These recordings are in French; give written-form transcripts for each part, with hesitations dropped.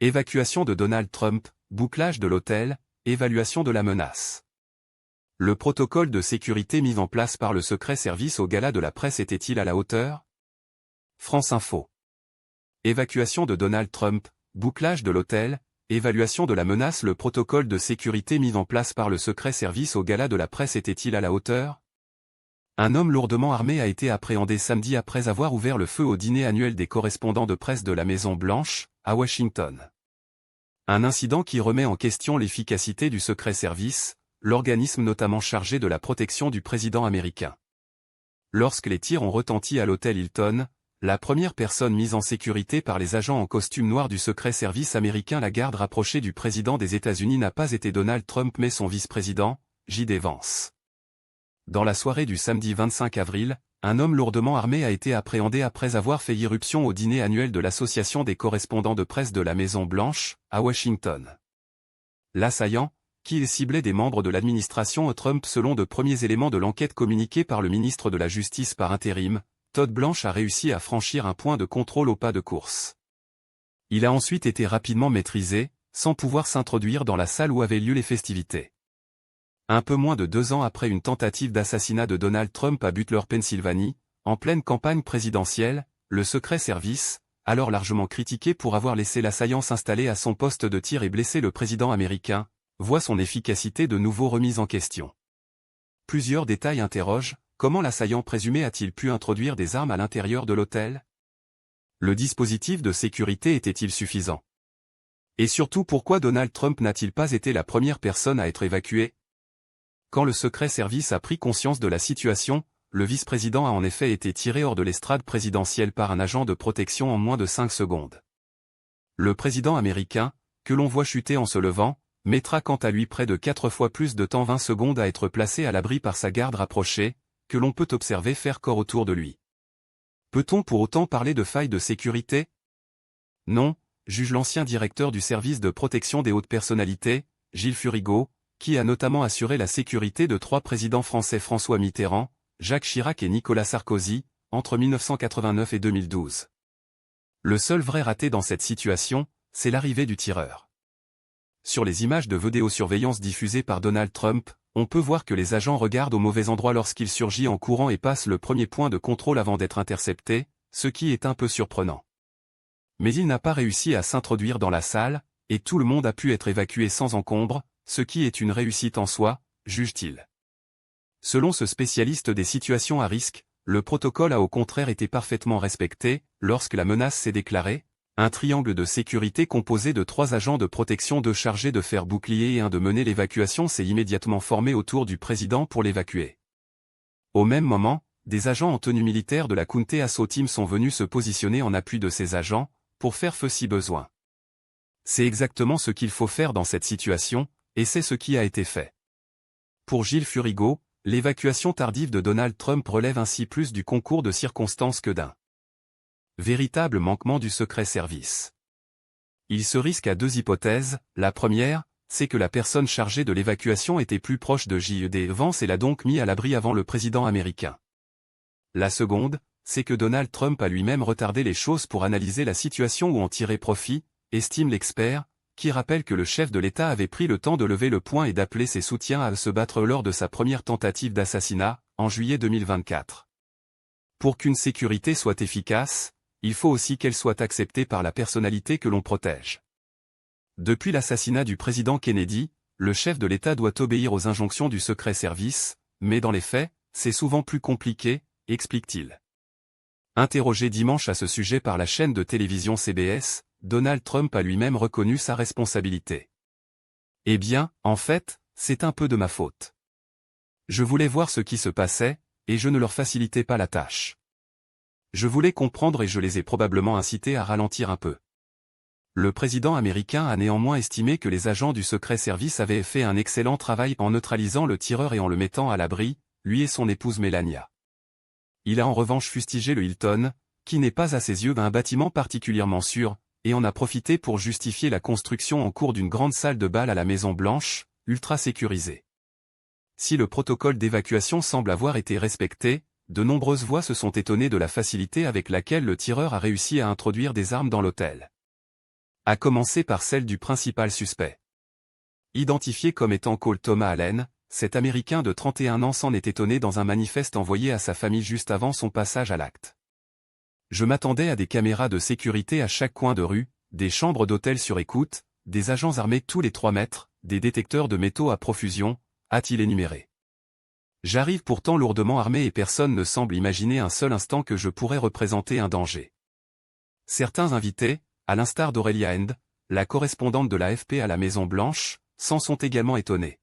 Évacuation de Donald Trump, bouclage de l'hôtel, évaluation de la menace. Le protocole de sécurité mis en place par le secret service au gala de la presse était-il à la hauteur? France Info. Évacuation de Donald Trump, bouclage de l'hôtel, évaluation de la menace. Le protocole de sécurité mis en place par le secret service au gala de la presse était-il à la hauteur? Un homme lourdement armé a été appréhendé samedi après avoir ouvert le feu au dîner annuel des correspondants de presse de la Maison-Blanche, à Washington. Un incident qui remet en question l'efficacité du secret service, l'organisme notamment chargé de la protection du président américain. Lorsque les tirs ont retenti à l'hôtel Hilton, la première personne mise en sécurité par les agents en costume noir du secret service américain, la garde rapprochée du président des États-Unis, n'a pas été Donald Trump mais son vice-président, J.D. Vance. Dans la soirée du samedi 25 avril, un homme lourdement armé a été appréhendé après avoir fait irruption au dîner annuel de l'Association des correspondants de presse de la Maison-Blanche, à Washington. L'assaillant, qui ciblait des membres de l'administration Trump selon de premiers éléments de l'enquête communiquée par le ministre de la Justice par intérim, Todd Blanche, a réussi à franchir un point de contrôle au pas de course. Il a ensuite été rapidement maîtrisé, sans pouvoir s'introduire dans la salle où avaient lieu les festivités. Un peu moins de 2 ans après une tentative d'assassinat de Donald Trump à Butler, Pennsylvanie, en pleine campagne présidentielle, le secret service, alors largement critiqué pour avoir laissé l'assaillant s'installer à son poste de tir et blesser le président américain, voit son efficacité de nouveau remise en question. Plusieurs détails interrogent: comment l'assaillant présumé a-t-il pu introduire des armes à l'intérieur de l'hôtel? Le dispositif de sécurité était-il suffisant? Et surtout, pourquoi Donald Trump n'a-t-il pas été la première personne à être évacuée? Quand le secret service a pris conscience de la situation, le vice-président a en effet été tiré hors de l'estrade présidentielle par un agent de protection en moins de 5 secondes. Le président américain, que l'on voit chuter en se levant, mettra quant à lui près de 4 fois plus de temps, 20 secondes, à être placé à l'abri par sa garde rapprochée, que l'on peut observer faire corps autour de lui. Peut-on pour autant parler de faille de sécurité? Non, juge l'ancien directeur du service de protection des hautes personnalités, Gilles Furigo, qui a notamment assuré la sécurité de 3 présidents français, François Mitterrand, Jacques Chirac et Nicolas Sarkozy, entre 1989 et 2012. Le seul vrai raté dans cette situation, c'est l'arrivée du tireur. Sur les images de vidéosurveillance diffusées par Donald Trump, on peut voir que les agents regardent au mauvais endroit lorsqu'il surgit en courant et passe le premier point de contrôle avant d'être intercepté, ce qui est un peu surprenant. Mais il n'a pas réussi à s'introduire dans la salle, et tout le monde a pu être évacué sans encombre, ce qui est une réussite en soi, juge-t-il. Selon ce spécialiste des situations à risque, le protocole a au contraire été parfaitement respecté. Lorsque la menace s'est déclarée, un triangle de sécurité composé de 3 agents de protection, 2 chargés de faire bouclier et 1 de mener l'évacuation, s'est immédiatement formé autour du président pour l'évacuer. Au même moment, des agents en tenue militaire de la County Assault Team sont venus se positionner en appui de ces agents, pour faire feu si besoin. C'est exactement ce qu'il faut faire dans cette situation, et c'est ce qui a été fait. Pour Gilles Furigo, l'évacuation tardive de Donald Trump relève ainsi plus du concours de circonstances que d'un véritable manquement du secret service. Il se risque à 2 hypothèses. La première, c'est que la personne chargée de l'évacuation était plus proche de J.D. Vance et l'a donc mis à l'abri avant le président américain. La seconde, c'est que Donald Trump a lui-même retardé les choses pour analyser la situation ou en tirer profit, estime l'expert, qui rappelle que le chef de l'État avait pris le temps de lever le poing et d'appeler ses soutiens à se battre lors de sa première tentative d'assassinat, en juillet 2024. Pour qu'une sécurité soit efficace, il faut aussi qu'elle soit acceptée par la personnalité que l'on protège. Depuis l'assassinat du président Kennedy, le chef de l'État doit obéir aux injonctions du secret service, mais dans les faits, c'est souvent plus compliqué, explique-t-il. Interrogé dimanche à ce sujet par la chaîne de télévision CBS, Donald Trump a lui-même reconnu sa responsabilité. Eh bien, en fait, c'est un peu de ma faute. Je voulais voir ce qui se passait, et je ne leur facilitais pas la tâche. Je voulais comprendre et je les ai probablement incités à ralentir un peu. Le président américain a néanmoins estimé que les agents du secret service avaient fait un excellent travail en neutralisant le tireur et en le mettant à l'abri, lui et son épouse Melania. Il a en revanche fustigé le Hilton, qui n'est pas à ses yeux un bâtiment particulièrement sûr, et en a profité pour justifier la construction en cours d'une grande salle de bal à la Maison-Blanche, ultra sécurisée. Si le protocole d'évacuation semble avoir été respecté, de nombreuses voix se sont étonnées de la facilité avec laquelle le tireur a réussi à introduire des armes dans l'hôtel. À commencer par celle du principal suspect. Identifié comme étant Cole Thomas Allen, cet Américain de 31 ans s'en est étonné dans un manifeste envoyé à sa famille juste avant son passage à l'acte. Je m'attendais à des caméras de sécurité à chaque coin de rue, des chambres d'hôtel sur écoute, des agents armés tous les 3 mètres, des détecteurs de métaux à profusion, a-t-il énuméré. J'arrive pourtant lourdement armé et personne ne semble imaginer un seul instant que je pourrais représenter un danger. Certains invités, à l'instar d'Aurelia End, la correspondante de l'AFP à la Maison-Blanche, s'en sont également étonnés.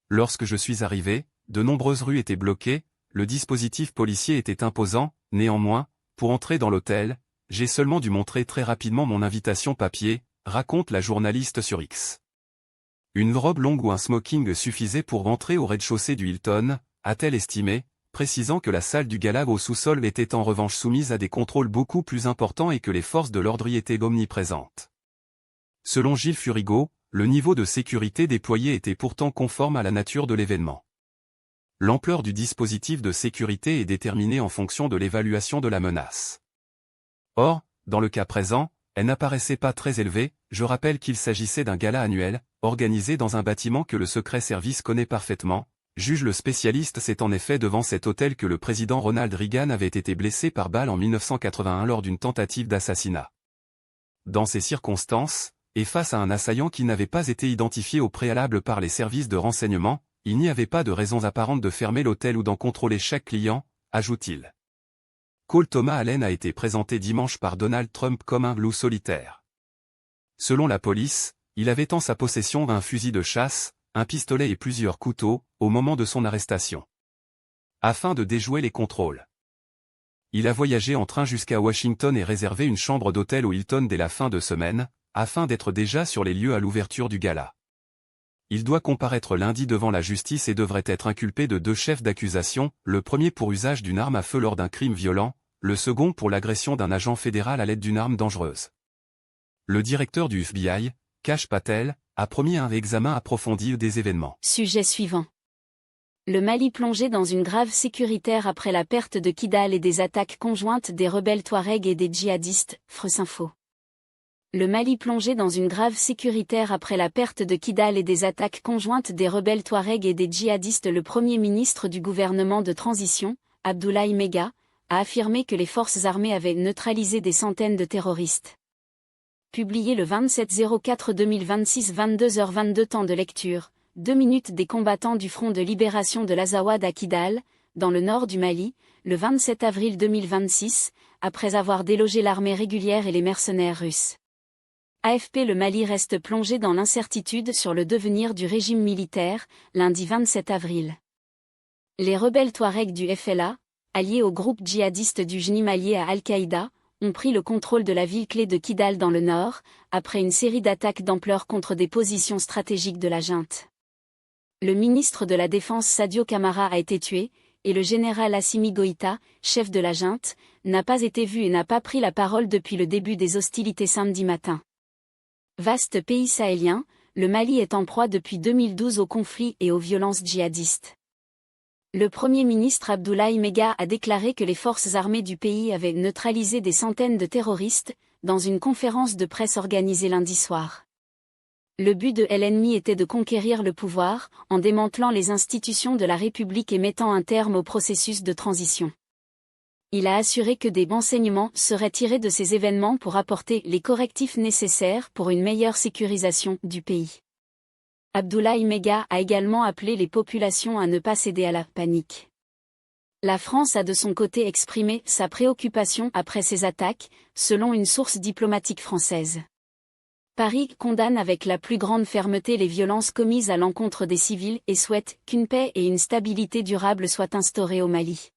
Lorsque je suis arrivé, de nombreuses rues étaient bloquées, le dispositif policier était imposant, néanmoins, pour entrer dans l'hôtel, j'ai seulement dû montrer très rapidement mon invitation papier, raconte la journaliste sur X. Une robe longue ou un smoking suffisait pour rentrer au rez-de-chaussée du Hilton, a-t-elle estimé, précisant que la salle du gala au sous-sol était en revanche soumise à des contrôles beaucoup plus importants et que les forces de l'ordre y étaient omniprésentes. Selon Gilles Furigo, le niveau de sécurité déployé était pourtant conforme à la nature de l'événement. L'ampleur du dispositif de sécurité est déterminée en fonction de l'évaluation de la menace. Or, dans le cas présent, elle n'apparaissait pas très élevée, je rappelle qu'il s'agissait d'un gala annuel, organisé dans un bâtiment que le secret service connaît parfaitement, juge le spécialiste. C'est en effet devant cet hôtel que le président Ronald Reagan avait été blessé par balle en 1981 lors d'une tentative d'assassinat. Dans ces circonstances, et face à un assaillant qui n'avait pas été identifié au préalable par les services de renseignement, il n'y avait pas de raisons apparentes de fermer l'hôtel ou d'en contrôler chaque client, ajoute-t-il. Cole Thomas Allen a été présenté dimanche par Donald Trump comme un loup solitaire. Selon la police, il avait en sa possession un fusil de chasse, un pistolet et plusieurs couteaux, au moment de son arrestation. Afin de déjouer les contrôles. Il a voyagé en train jusqu'à Washington et réservé une chambre d'hôtel au Hilton dès la fin de semaine, afin d'être déjà sur les lieux à l'ouverture du gala. Il doit comparaître lundi devant la justice et devrait être inculpé de 2 chefs d'accusation, le premier pour usage d'une arme à feu lors d'un crime violent, le second pour l'agression d'un agent fédéral à l'aide d'une arme dangereuse. Le directeur du FBI, Kash Patel, a promis un examen approfondi des événements. Sujet suivant. Le Mali plongé dans une grave sécuritaire après la perte de Kidal et des attaques conjointes des rebelles Touaregs et des djihadistes, France Info. Le Mali plongé dans une grave sécuritaire après la perte de Kidal et des attaques conjointes des rebelles Touaregs et des djihadistes. Le Premier ministre du gouvernement de transition, Abdoulaye Mega, a affirmé que les forces armées avaient neutralisé des centaines de terroristes. Publié le 27/04/2026 22h22 temps de lecture, 2 minutes des combattants du Front de libération de l'Azawad à Kidal, dans le nord du Mali, le 27 avril 2026, après avoir délogé l'armée régulière et les mercenaires russes. AFP. Le Mali reste plongé dans l'incertitude sur le devenir du régime militaire, lundi 27 avril. Les rebelles Touaregs du FLA, alliés au groupe djihadiste du génie malien à Al-Qaïda, ont pris le contrôle de la ville clé de Kidal dans le nord, après une série d'attaques d'ampleur contre des positions stratégiques de la junte. Le ministre de la Défense Sadio Camara a été tué, et le général Assimi Goïta, chef de la junte, n'a pas été vu et n'a pas pris la parole depuis le début des hostilités samedi matin. Vaste pays sahélien, le Mali est en proie depuis 2012 aux conflits et aux violences djihadistes. Le Premier ministre Abdoulaye Mega a déclaré que les forces armées du pays avaient neutralisé des centaines de terroristes, dans une conférence de presse organisée lundi soir. Le but de l'ennemi était de conquérir le pouvoir, en démantelant les institutions de la République et mettant un terme au processus de transition. Il a assuré que des enseignements seraient tirés de ces événements pour apporter les correctifs nécessaires pour une meilleure sécurisation du pays. Abdoulaye Mega a également appelé les populations à ne pas céder à la panique. La France a de son côté exprimé sa préoccupation après ces attaques, selon une source diplomatique française. Paris condamne avec la plus grande fermeté les violences commises à l'encontre des civils et souhaite qu'une paix et une stabilité durable soient instaurées au Mali.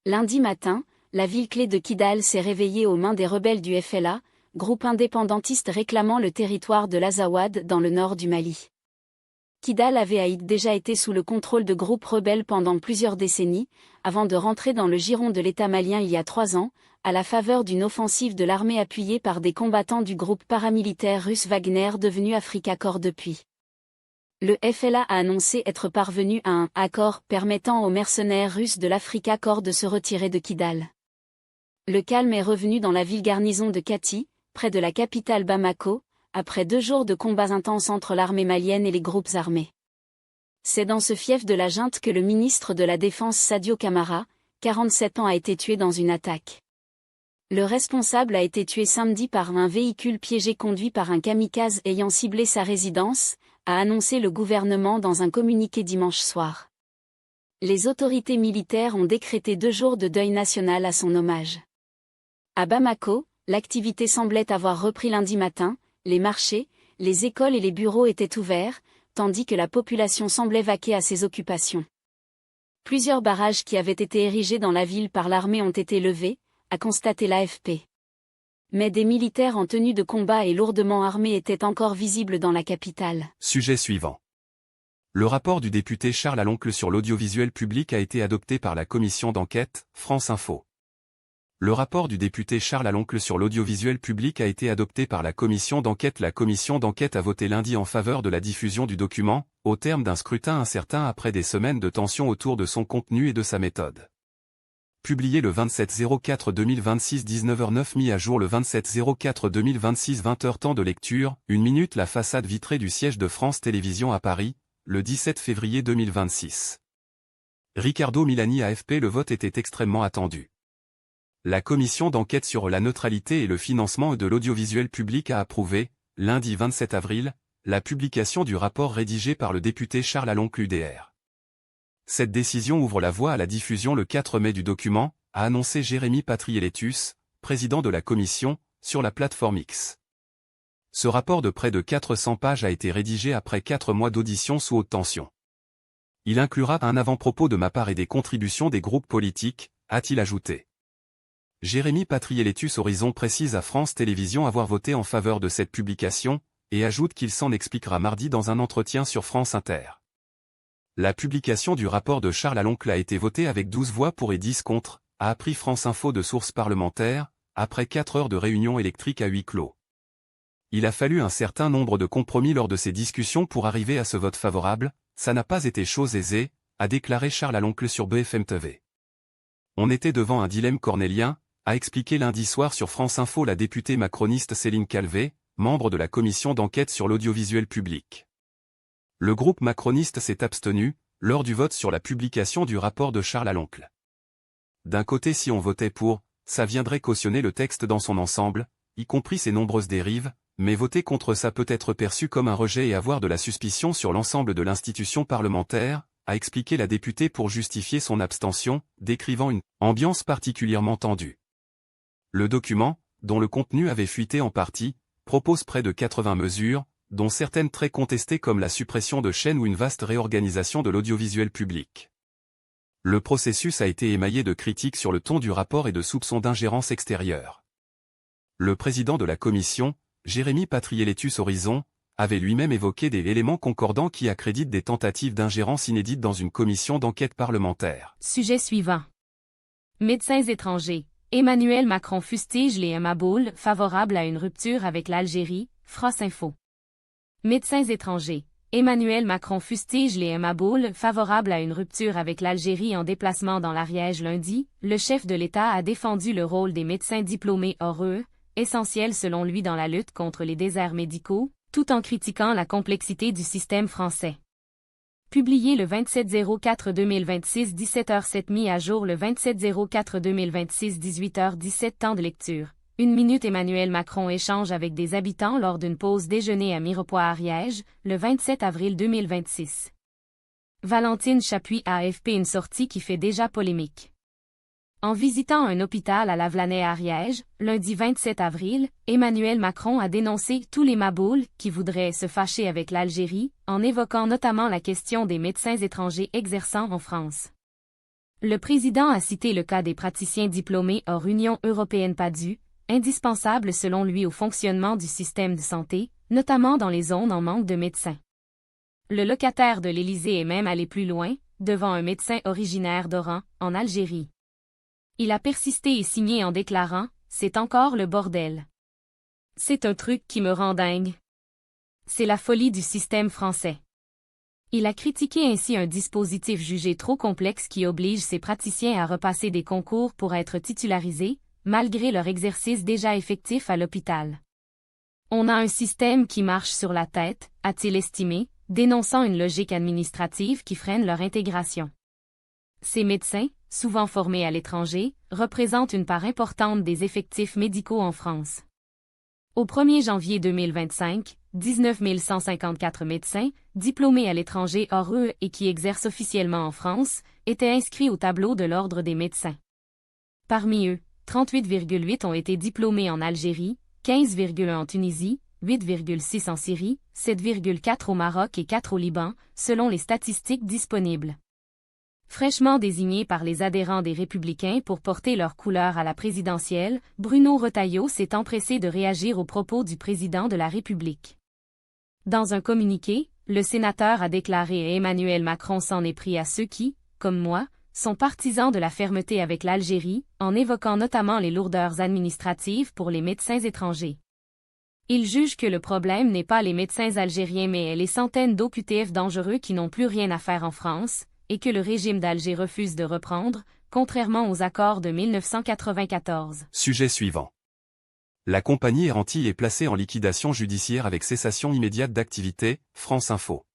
Lundi matin, la ville clé de Kidal s'est réveillée aux mains des rebelles du FLA, groupe indépendantiste réclamant le territoire de l'Azawad dans le nord du Mali. Kidal avait déjà été sous le contrôle de groupes rebelles pendant plusieurs décennies, avant de rentrer dans le giron de l'État malien il y a 3 ans, à la faveur d'une offensive de l'armée appuyée par des combattants du groupe paramilitaire russe Wagner devenu Afrika Korps depuis. Le FLA a annoncé être parvenu à un accord permettant aux mercenaires russes de l'Afrika Korps de se retirer de Kidal. Le calme est revenu dans la ville garnison de Kati, près de la capitale Bamako, après 2 jours de combats intenses entre l'armée malienne et les groupes armés. C'est dans ce fief de la junte que le ministre de la Défense Sadio Camara, 47 ans, a été tué dans une attaque. Le responsable a été tué samedi par un véhicule piégé conduit par un kamikaze ayant ciblé sa résidence, a annoncé le gouvernement dans un communiqué dimanche soir. Les autorités militaires ont décrété 2 jours de deuil national à son hommage. À Bamako, l'activité semblait avoir repris lundi matin, les marchés, les écoles et les bureaux étaient ouverts, tandis que la population semblait vaquer à ses occupations. Plusieurs barrages qui avaient été érigés dans la ville par l'armée ont été levés, a constaté l'AFP. Mais des militaires en tenue de combat et lourdement armés étaient encore visibles dans la capitale. Sujet suivant. Le rapport du député Charles Aloncle sur l'audiovisuel public a été adopté par la commission d'enquête, France Info. Le rapport du député Charles Aloncle sur l'audiovisuel public a été adopté par la commission d'enquête. La commission d'enquête a voté lundi en faveur de la diffusion du document, au terme d'un scrutin incertain après des semaines de tension autour de son contenu et de sa méthode. Publié le 27/04/2026 19h09, mis à jour le 27/04/2026 20h, temps de lecture, 1 minute. La façade vitrée du siège de France Télévisions à Paris, le 17 février 2026. Ricardo Milani, AFP. Le vote était extrêmement attendu. La commission d'enquête sur la neutralité et le financement de l'audiovisuel public a approuvé, lundi 27 avril, la publication du rapport rédigé par le député Charles Aloncle UDR. Cette décision ouvre la voie à la diffusion le 4 mai du document, a annoncé Jérémy Patriélétus, président de la commission, sur la plateforme X. Ce rapport de près de 400 pages a été rédigé après 4 mois d'audition sous haute tension. Il inclura un avant-propos de ma part et des contributions des groupes politiques, a-t-il ajouté. Jérémy Patriélétus Horizon précise à France Télévisions avoir voté en faveur de cette publication, et ajoute qu'il s'en expliquera mardi dans un entretien sur France Inter. La publication du rapport de Charles Aloncle a été votée avec 12 voix pour et 10 contre, a appris France Info de sources parlementaires, après 4 heures de réunion électrique à huis clos. Il a fallu un certain nombre de compromis lors de ces discussions pour arriver à ce vote favorable, ça n'a pas été chose aisée, a déclaré Charles Aloncle sur BFM TV. On était devant un dilemme cornélien, a expliqué lundi soir sur France Info la députée macroniste Céline Calvet, membre de la commission d'enquête sur l'audiovisuel public. Le groupe macroniste s'est abstenu, lors du vote sur la publication du rapport de Charles Aloncle. D'un côté, si on votait pour, ça viendrait cautionner le texte dans son ensemble, y compris ses nombreuses dérives, mais voter contre ça peut être perçu comme un rejet et avoir de la suspicion sur l'ensemble de l'institution parlementaire, a expliqué la députée pour justifier son abstention, décrivant une ambiance particulièrement tendue. Le document, dont le contenu avait fuité en partie, propose près de 80 mesures, dont certaines très contestées comme la suppression de chaînes ou une vaste réorganisation de l'audiovisuel public. Le processus a été émaillé de critiques sur le ton du rapport et de soupçons d'ingérence extérieure. Le président de la commission, Jérémy Patriélétus Horizon, avait lui-même évoqué des éléments concordants qui accréditent des tentatives d'ingérence inédites dans une commission d'enquête parlementaire. Sujet suivant. Médecins étrangers. Emmanuel Macron fustige les Maboules, favorable à une rupture avec l'Algérie, France Info. Médecins étrangers. Emmanuel Macron fustige les Maboules, favorable à une rupture avec l'Algérie en déplacement dans l'Ariège lundi. Le chef de l'État a défendu le rôle des médecins diplômés hors eux, essentiel selon lui dans la lutte contre les déserts médicaux, tout en critiquant la complexité du système français. Publié le 27/04/2026 17h07, mis à jour le 27/04/2026 18h17, temps de lecture. 1 minute. Emmanuel Macron échange avec des habitants lors d'une pause déjeuner à Mirepoix-Ariège, le 27 avril 2026. Valentine Chapuis, AFP. Une sortie qui fait déjà polémique. En visitant un hôpital à Lavelanet-Ariège, lundi 27 avril, Emmanuel Macron a dénoncé tous les Maboules qui voudraient se fâcher avec l'Algérie, en évoquant notamment la question des médecins étrangers exerçant en France. Le président a cité le cas des praticiens diplômés hors Union européenne PADU, indispensables selon lui au fonctionnement du système de santé, notamment dans les zones en manque de médecins. Le locataire de l'Élysée est même allé plus loin, devant un médecin originaire d'Oran, en Algérie. Il a persisté et signé en déclarant « C'est encore le bordel. C'est un truc qui me rend dingue. C'est la folie du système français. » Il a critiqué ainsi un dispositif jugé trop complexe qui oblige ses praticiens à repasser des concours pour être titularisés, malgré leur exercice déjà effectif à l'hôpital. On a un système qui marche sur la tête, a-t-il estimé, dénonçant une logique administrative qui freine leur intégration. Ces médecins, souvent formés à l'étranger, représentent une part importante des effectifs médicaux en France. Au 1er janvier 2025, 19 154 médecins, diplômés à l'étranger hors UE et qui exercent officiellement en France, étaient inscrits au tableau de l'Ordre des médecins. Parmi eux, 38,8 ont été diplômés en Algérie, 15,1 en Tunisie, 8,6 en Syrie, 7,4 au Maroc et 4 au Liban, selon les statistiques disponibles. Fraîchement désigné par les adhérents des Républicains pour porter leur couleur à la présidentielle, Bruno Retailleau s'est empressé de réagir aux propos du président de la République. Dans un communiqué, le sénateur a déclaré et Emmanuel Macron s'en est pris à ceux qui, comme moi, sont partisans de la fermeté avec l'Algérie, en évoquant notamment les lourdeurs administratives pour les médecins étrangers. Il juge que le problème n'est pas les médecins algériens mais les centaines d'OQTF dangereux qui n'ont plus rien à faire en France, et que le régime d'Alger refuse de reprendre, contrairement aux accords de 1994. Sujet suivant. La compagnie Air Antilles est placée en liquidation judiciaire avec cessation immédiate d'activité, France Info.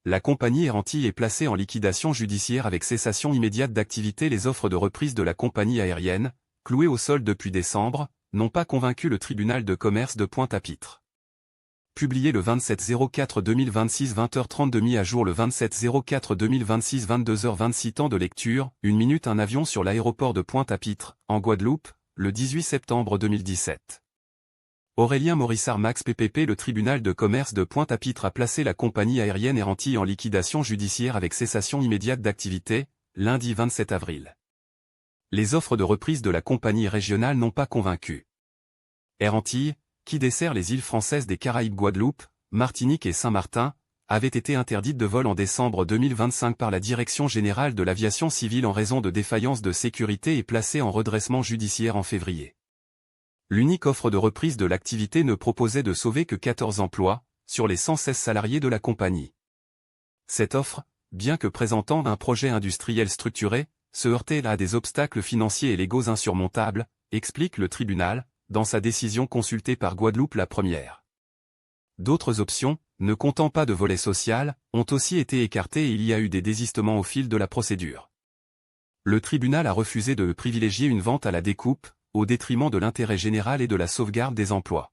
La compagnie Air Antilles est placée en liquidation judiciaire avec cessation immédiate d'activité. Les offres de reprise de la compagnie aérienne, clouées au sol depuis décembre, n'ont pas convaincu le tribunal de commerce de Pointe-à-Pitre. Publié le 27/04/2026 20h32 mis à jour le 27/04/2026 22h26 temps de lecture, 1 minute un avion sur l'aéroport de Pointe-à-Pitre, en Guadeloupe, le 18 septembre 2017. Aurélien Morissard Max PPP. Le tribunal de commerce de Pointe-à-Pitre a placé la compagnie aérienne Air Antilles en liquidation judiciaire avec cessation immédiate d'activité, lundi 27 avril. Les offres de reprise de la compagnie régionale n'ont pas convaincu. Air Antilles, qui dessert les îles françaises des Caraïbes Guadeloupe, Martinique et Saint-Martin, avait été interdite de vol en décembre 2025 par la Direction générale de l'aviation civile en raison de défaillances de sécurité et placée en redressement judiciaire en février. L'unique offre de reprise de l'activité ne proposait de sauver que 14 emplois, sur les 116 salariés de la compagnie. Cette offre, bien que présentant un projet industriel structuré, se heurtait à des obstacles financiers et légaux insurmontables, explique le tribunal, dans sa décision consultée par Guadeloupe la première. D'autres options, ne comptant pas de volet social, ont aussi été écartées et il y a eu des désistements au fil de la procédure. Le tribunal a refusé de privilégier une vente à la découpe, au détriment de l'intérêt général et de la sauvegarde des emplois.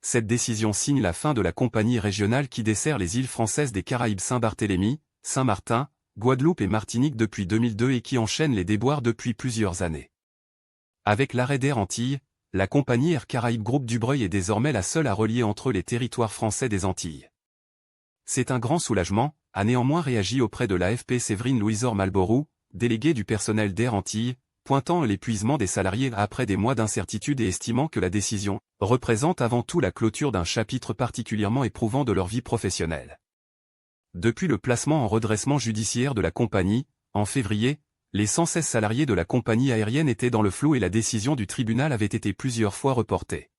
Cette décision signe la fin de la compagnie régionale qui dessert les îles françaises des Caraïbes Saint-Barthélemy, Saint-Martin, Guadeloupe et Martinique depuis 2002 et qui enchaîne les déboires depuis plusieurs années. Avec l'arrêt d'Air Antilles, la compagnie Air Caraïbes Groupe Dubreuil est désormais la seule à relier entre les territoires français des Antilles. C'est un grand soulagement, a néanmoins réagi auprès de l'AFP Séverine Louisor Malborou, déléguée du personnel d'Air Antilles, pointant l'épuisement des salariés après des mois d'incertitude et estimant que la décision représente avant tout la clôture d'un chapitre particulièrement éprouvant de leur vie professionnelle. Depuis le placement en redressement judiciaire de la compagnie, en février, les 116 salariés de la compagnie aérienne étaient dans le flou et la décision du tribunal avait été plusieurs fois reportée.